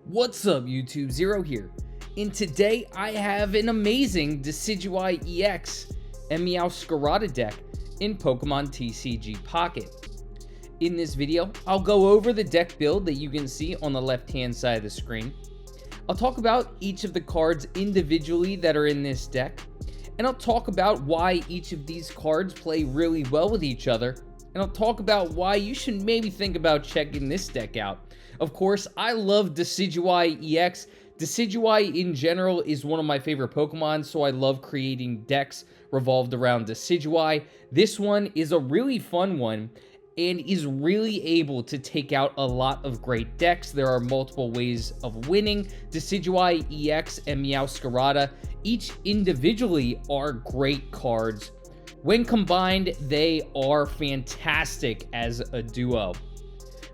What's up YouTube, Zero here, and today I have an amazing Decidueye EX and Meowscarada deck in Pokemon TCG Pocket. In this video, I'll go over the deck build that you can see on the left hand side of the screen. I'll talk about each of the cards individually that are in this deck, and I'll talk about why each of these cards play really well with each other, and I'll talk about why you should maybe think about checking this deck out. Of course, I love Decidueye EX. Decidueye in general is one of my favorite Pokemon, so I love creating decks revolved around Decidueye. This one is a really fun one and is really able to take out a lot of great decks. There are multiple ways of winning. Decidueye EX and Meowscarada, each individually, are great cards. When combined, they are fantastic as a duo.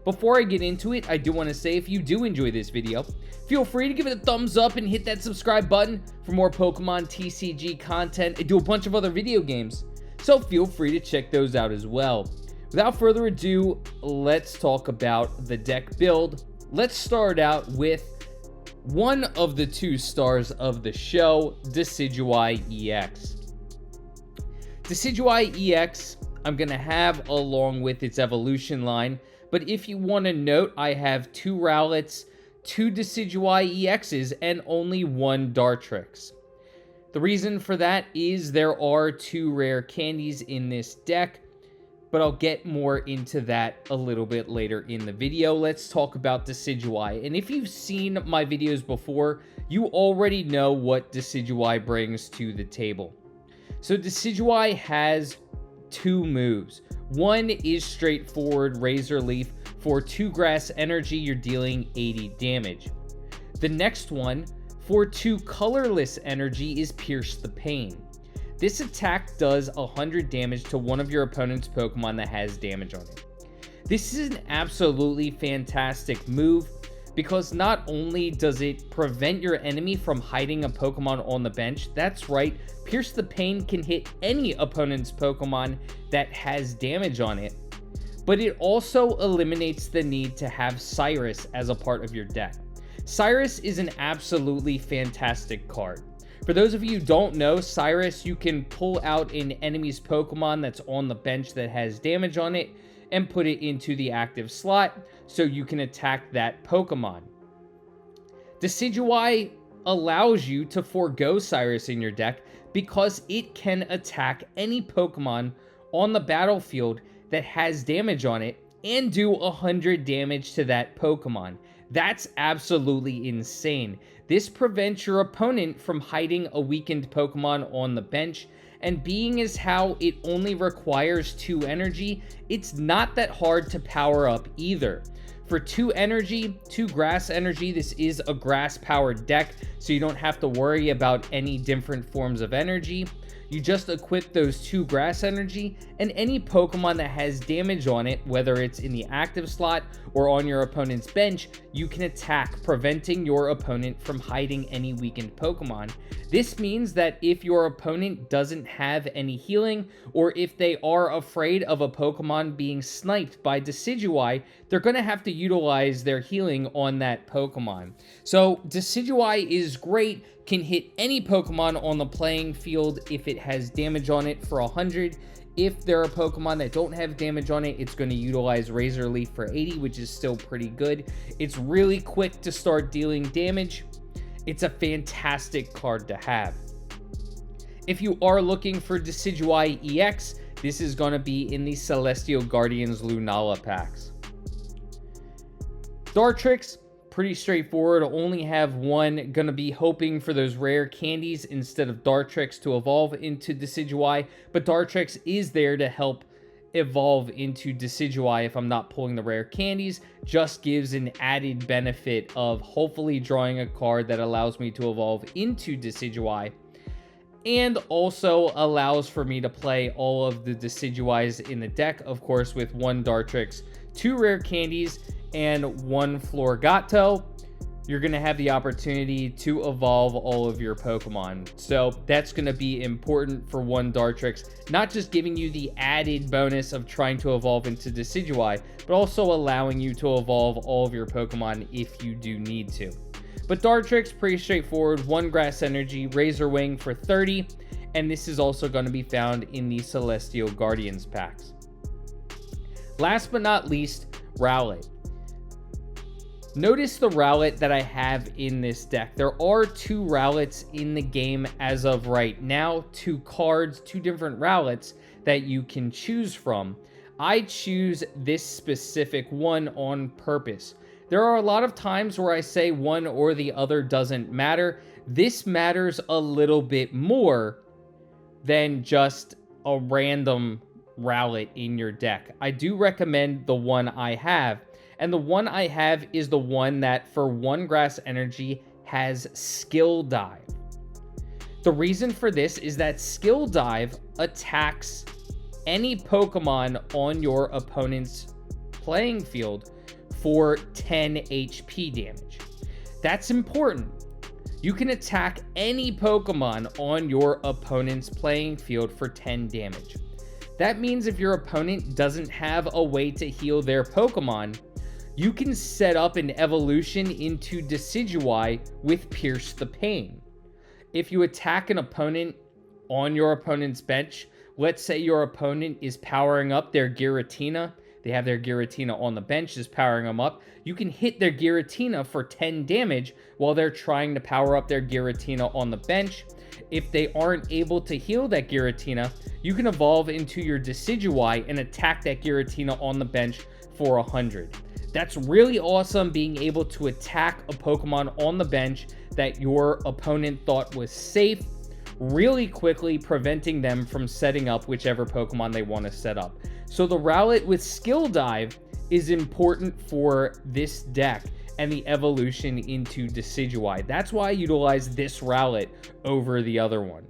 Before I get into it, I do want to say if you do enjoy this video, feel free to give it a thumbs up and hit that subscribe button for more Pokemon TCG content. I do a bunch of other video games, so feel free to check those out as well. Without further ado, let's talk about the deck build. Let's start out with one of the two stars of the show, Decidueye EX. Decidueye EX, I'm going to have along with its evolution line. But if you want to note, I have 2 Rowlets, 2 Decidueye EXs, and only 1 Dartrix. The reason for that is there are 2 rare candies in this deck, but I'll get more into that a little bit later in the video. Let's talk about Decidueye. And if you've seen my videos before, you already know what Decidueye brings to the table. So Decidueye has 2 moves. One is straightforward Razor Leaf. For 2 grass energy, you're dealing 80 damage. The next one, for 2 colorless energy, is Pierce the Pain. This attack does 100 damage to one of your opponent's Pokemon that has damage on it. This is an absolutely fantastic move because not only does it prevent your enemy from hiding a Pokemon on the bench, that's right, Pierce the Pain can hit any opponent's Pokemon that has damage on it, but it also eliminates the need to have Cyrus as a part of your deck. Cyrus is an absolutely fantastic card. For those of you who don't know, Cyrus, you can pull out an enemy's Pokemon that's on the bench that has damage on it and put it into the active slot so you can attack that Pokemon. Decidueye allows you to forego Cyrus in your deck because it can attack any Pokemon on the battlefield that has damage on it and do 100 damage to that Pokemon. That's absolutely insane. This prevents your opponent from hiding a weakened Pokemon on the bench, and being as how it only requires 2 energy, it's not that hard to power up either. For 2 energy, 2 grass energy, this is a grass powered deck, so you don't have to worry about any different forms of energy. You just equip those 2 grass energy, and any Pokemon that has damage on it, whether it's in the active slot or on your opponent's bench, you can attack, preventing your opponent from hiding any weakened Pokemon. This means that if your opponent doesn't have any healing, or if they are afraid of a Pokemon being sniped by Decidueye, they're going to have to utilize their healing on that Pokemon. So Decidueye is great, can hit any Pokemon on the playing field if it has damage on it for 100. If there are Pokemon that don't have damage on it, it's going to utilize Razor Leaf for 80, which is still pretty good. It's really quick to start dealing damage. It's a fantastic card to have. If you are looking for Decidueye EX, this is going to be in the Celestial Guardians Lunala packs. Dartrix, pretty straightforward. Only have 1. Gonna be hoping for those rare candies instead of Dartrix to evolve into Decidueye, but Dartrix is there to help evolve into Decidueye if I'm not pulling the rare candies. Just gives an added benefit of hopefully drawing a card that allows me to evolve into Decidueye, and also allows for me to play all of the Decidueyes in the deck, of course, with 1 Dartrix, 2 rare candies, and 1 Florgato. you're going to have the opportunity to evolve all of your Pokemon. So that's going to be important for one Dartrix, not just giving you the added bonus of trying to evolve into Decidueye, but also allowing you to evolve all of your Pokemon if you do need to. But Dartrix, pretty straightforward. 1 Grass Energy, Razor Wing for 30, and this is also going to be found in the Celestial Guardians packs. Last but not least, Rowlet. Notice the Rowlet that I have in this deck. There are 2 Rowlets in the game as of right now. 2 cards, 2 different Rowlets that you can choose from. I choose this specific one on purpose. There are a lot of times where I say one or the other doesn't matter. This matters a little bit more than just a random Rowlet in your deck. I do recommend the one I have. And the one I have is the one that, for 1 Grass Energy, has Skill Dive. The reason for this is that Skill Dive attacks any Pokemon on your opponent's playing field for 10 HP damage. That's important. You can attack any Pokemon on your opponent's playing field for 10 damage. That means if your opponent doesn't have a way to heal their Pokemon, you can set up an evolution into Decidueye with Pierce the Pain. If you attack an opponent on your opponent's bench, let's say your opponent is powering up their Giratina, they have their Giratina on the bench, is powering them up, you can hit their Giratina for 10 damage while they're trying to power up their Giratina on the bench. If they aren't able to heal that Giratina, you can evolve into your Decidueye and attack that Giratina on the bench for 100. That's really awesome, being able to attack a Pokemon on the bench that your opponent thought was safe really quickly, preventing them from setting up whichever Pokemon they want to set up. So the Rowlet with Skill Dive is important for this deck and the evolution into Decidueye. That's why I utilize this Rowlet over the other one.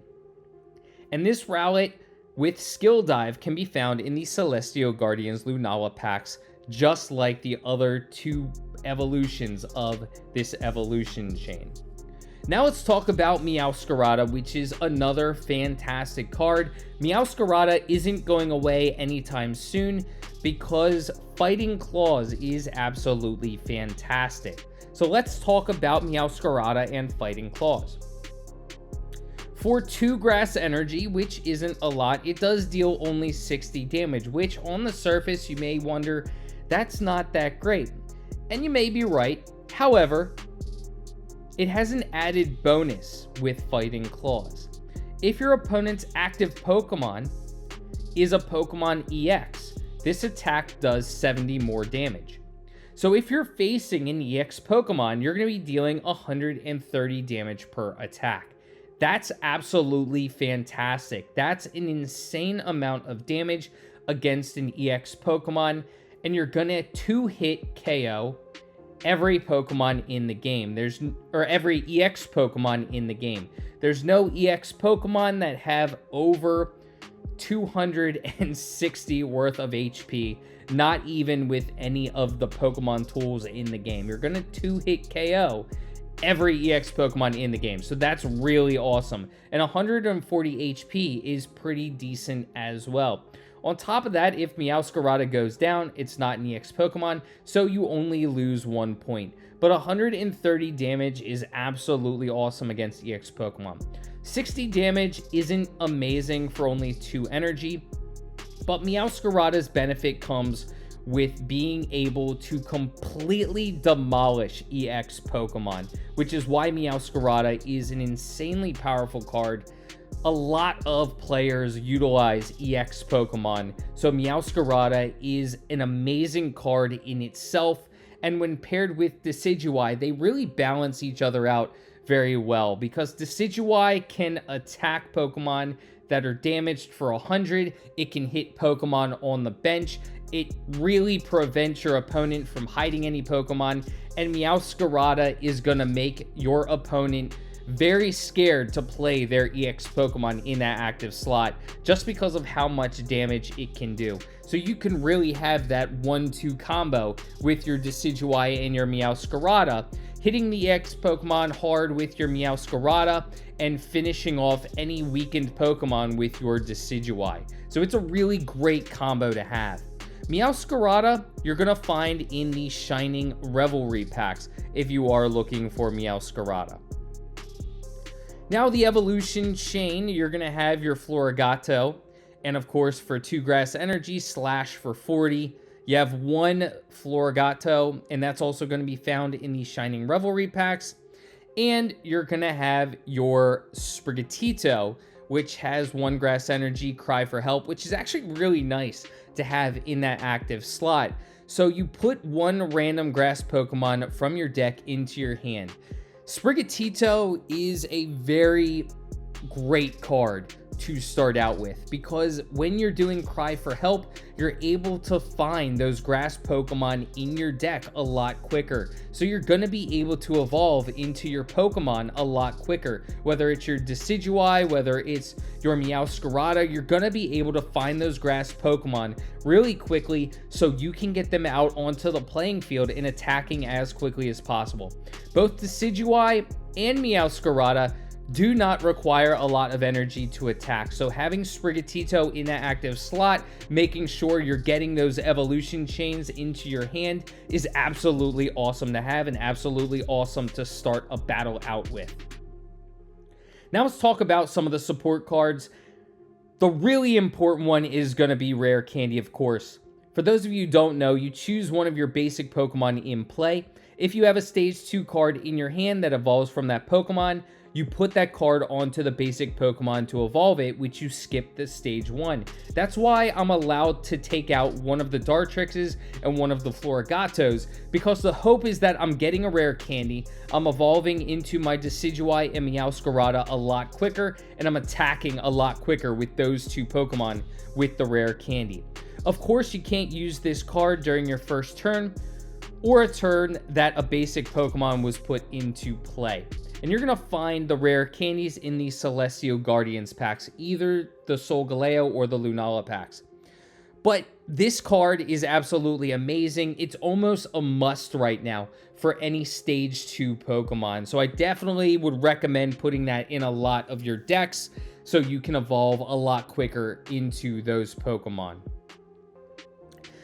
And this Rowlet with Skill Dive can be found in the Celestial Guardians Lunala packs, just like the other 2 evolutions of this evolution chain. Now let's talk about Meowscarada, which is another fantastic card. Meowscarada isn't going away anytime soon because Fighting Claws is absolutely fantastic. So let's talk about Meowscarada and Fighting Claws. For 2 Grass Energy, which isn't a lot, it does deal only 60 damage, which on the surface you may wonder, that's not that great. And you may be right. However, it has an added bonus with Fighting Claws. If your opponent's active Pokemon is a Pokemon EX, this attack does 70 more damage. So if you're facing an EX Pokemon, you're going to be dealing 130 damage per attack. That's absolutely fantastic. That's an insane amount of damage against an EX Pokemon, and you're going to 2-hit KO every Pokemon in the game. Every EX Pokemon in the game. There's no EX Pokemon that have over 260 worth of HP, not even with any of the Pokemon tools in the game. You're going to 2-hit KO every EX Pokemon in the game. So that's really awesome. And 140 HP is pretty decent as well. On top of that, if Meowscarada goes down, it's not an EX Pokemon, so you only lose 1 point. But 130 damage is absolutely awesome against EX Pokemon. 60 damage isn't amazing for only 2 energy, but Meowscarada's benefit comes with being able to completely demolish EX Pokemon, which is why Meowscarada is an insanely powerful card. A lot of players utilize EX Pokemon, so Meowscarada is an amazing card in itself, and when paired with Decidueye, they really balance each other out very well, because Decidueye can attack Pokemon that are damaged for 100, it can hit Pokemon on the bench, it really prevents your opponent from hiding any Pokemon, and Meowscarada is going to make your opponent very scared to play their EX Pokemon in that active slot just because of how much damage it can do. So you can really have that 1-2 combo with your Decidueye and your Meowscarada, hitting the EX Pokemon hard with your Meowscarada, and finishing off any weakened Pokemon with your Decidueye. So it's a really great combo to have. Meowscarada, you're going to find in the Shining Revelry packs if you are looking for Meowscarada. Now the evolution chain, you're going to have your Florigato, and of course for 2 grass energy, slash for 40. You have 1 Florigato, and that's also going to be found in the Shining Revelry packs. And you're going to have your Sprigatito, which has 1 grass energy, cry for help, which is actually really nice to have in that active slot. So you put 1 random grass Pokemon from your deck into your hand. Sprigatito is a very great card to start out with, because when you're doing cry for help, you're able to find those grass Pokemon in your deck a lot quicker. So you're going to be able to evolve into your Pokemon a lot quicker. Whether it's your Decidueye, whether it's your Meowscarada, you're going to be able to find those grass Pokemon really quickly so you can get them out onto the playing field and attacking as quickly as possible. Both Decidueye and Meowscarada do not require a lot of energy to attack. So having Sprigatito in that active slot, making sure you're getting those evolution chains into your hand is absolutely awesome to have and absolutely awesome to start a battle out with. Now let's talk about some of the support cards. The really important one is going to be Rare Candy, of course. For those of you who don't know, you choose one of your basic Pokemon in play. If you have a Stage 2 card in your hand that evolves from that Pokemon, you put that card onto the basic Pokemon to evolve it, which you skip the Stage 1. That's why I'm allowed to take out one of the Dartrixes and one of the Florigatos, because the hope is that I'm getting a Rare Candy, I'm evolving into my Decidueye and Meowscarada a lot quicker, and I'm attacking a lot quicker with those 2 Pokemon with the Rare Candy. Of course, you can't use this card during your first turn, or a turn that a basic Pokemon was put into play. And you're going to find the rare candies in the Celestial Guardians packs, either the Solgaleo or the Lunala packs. But this card is absolutely amazing. It's almost a must right now for any Stage 2 Pokemon. So I definitely would recommend putting that in a lot of your decks so you can evolve a lot quicker into those Pokemon.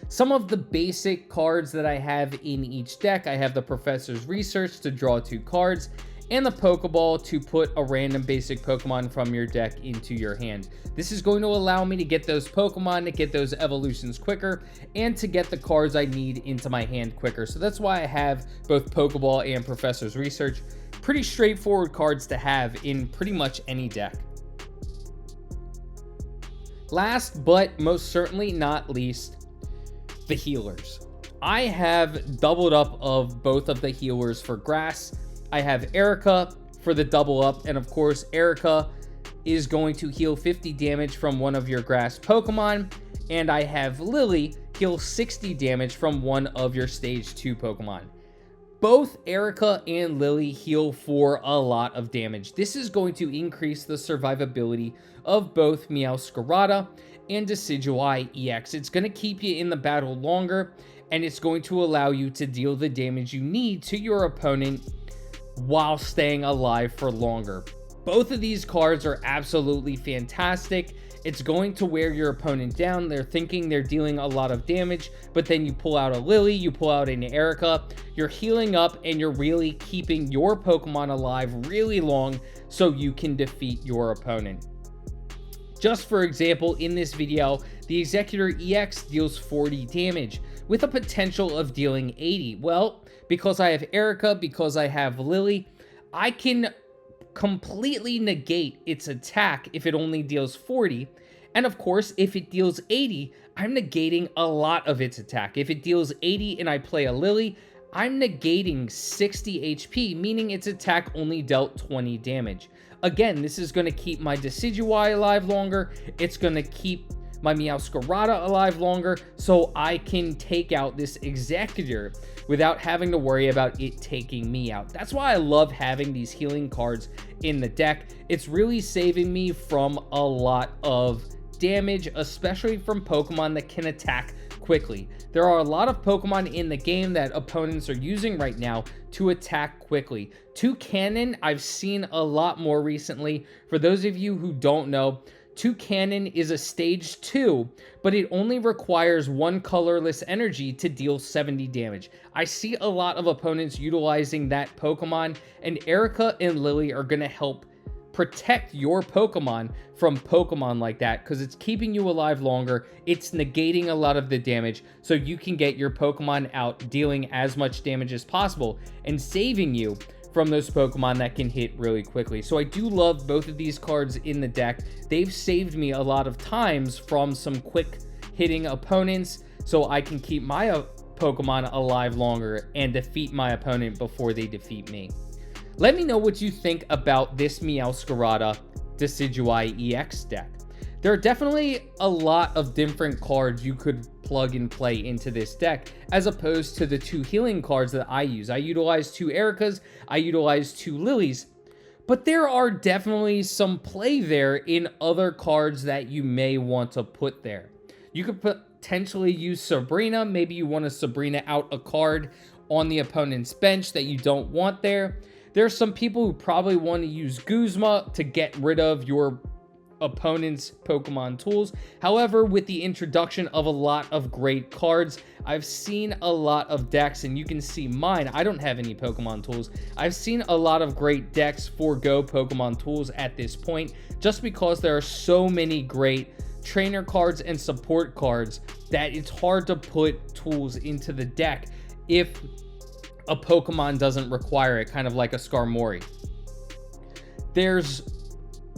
Some of the basic cards that I have in each deck, I have the Professor's Research to draw 2 cards, and the Pokeball to put a random basic Pokemon from your deck into your hand. This is going to allow me to get those Pokemon, to get those evolutions quicker, and to get the cards I need into my hand quicker. So that's why I have both Pokeball and Professor's Research. Pretty straightforward cards to have in pretty much any deck. Last but most certainly not least, the healers. I have doubled up of both of the healers for grass. I have Erica for the double up, and of course Erica is going to heal 50 damage from one of your grass Pokemon, and I have Lily heal 60 damage from one of your Stage 2 Pokemon. Both Erica and Lily heal for a lot of damage. This is going to increase the survivability of both Meowscarada and Decidueye EX. It's going to keep you in the battle longer, and it's going to allow you to deal the damage you need to your opponent while staying alive for longer. Both of these cards are absolutely fantastic. It's going to wear your opponent down. They're thinking they're dealing a lot of damage, but then you pull out a Lily, you pull out an Erica, you're healing up, and you're really keeping your Pokemon alive really long so you can defeat your opponent. Just for example, in this video, the Executor EX deals 40 damage with a potential of dealing 80. Well, because I have Erica, because I have Lily, I can completely negate its attack if it only deals 40. And of course, if it deals 80, I'm negating a lot of its attack. If it deals 80 and I play a Lily, I'm negating 60 HP, meaning its attack only dealt 20 damage. Again, this is going to keep my Decidueye alive longer. It's going to keep my Meowscarada alive longer, so I can take out this Executor without having to worry about it taking me out. That's why I love having these healing cards in the deck. It's really saving me from a lot of damage, especially from Pokemon that can attack quickly. There are a lot of Pokemon in the game that opponents are using right now to attack quickly. Toucannon, I've seen a lot more recently. For those of you who don't know, Toucannon is a stage 2, but it only requires 1 colorless energy to deal 70 damage. I see a lot of opponents utilizing that Pokemon, and Erica and Lily are going to help protect your Pokemon from Pokemon like that, because it's keeping you alive longer, it's negating a lot of the damage, so you can get your Pokemon out dealing as much damage as possible, and saving you from those Pokemon that can hit really quickly. So I do love both of these cards in the deck. They've saved me a lot of times from some quick hitting opponents, so I can keep my Pokemon alive longer and defeat my opponent before they defeat me. Let me know what you think about this Meowscarada Decidueye EX deck. There are definitely a lot of different cards you could plug and play into this deck, as opposed to the 2 healing cards that I use. I utilize 2 Ericas, I utilize 2 Lilies, but there are definitely some play there in other cards that you may want to put there. You could potentially use Sabrina. Maybe you want to Sabrina out a card on the opponent's bench that you don't want there. There's some people who probably want to use Guzma to get rid of your opponent's Pokemon tools. However, with the introduction of a lot of great cards, I've seen a lot of decks, and you can see mine. I don't have any Pokemon tools. I've seen a lot of great decks forego Pokemon tools at this point, just because there are so many great trainer cards and support cards that it's hard to put tools into the deck if a Pokemon doesn't require it, kind of like a Skarmory. There's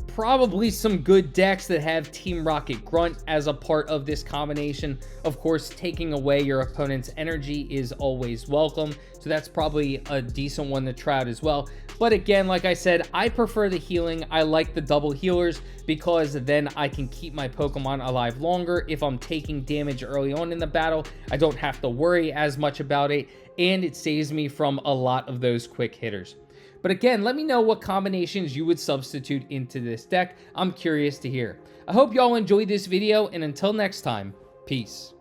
probably some good decks that have Team Rocket Grunt as a part of this combination. Of course, taking away your opponent's energy is always welcome, so that's probably a decent one to try out as well. But again, like I said, I prefer the healing. I like the double healers because then I can keep my Pokemon alive longer. If I'm taking damage early on in the battle, I don't have to worry as much about it, and it saves me from a lot of those quick hitters. But again, let me know what combinations you would substitute into this deck. I'm curious to hear. I hope y'all enjoyed this video, and until next time, peace.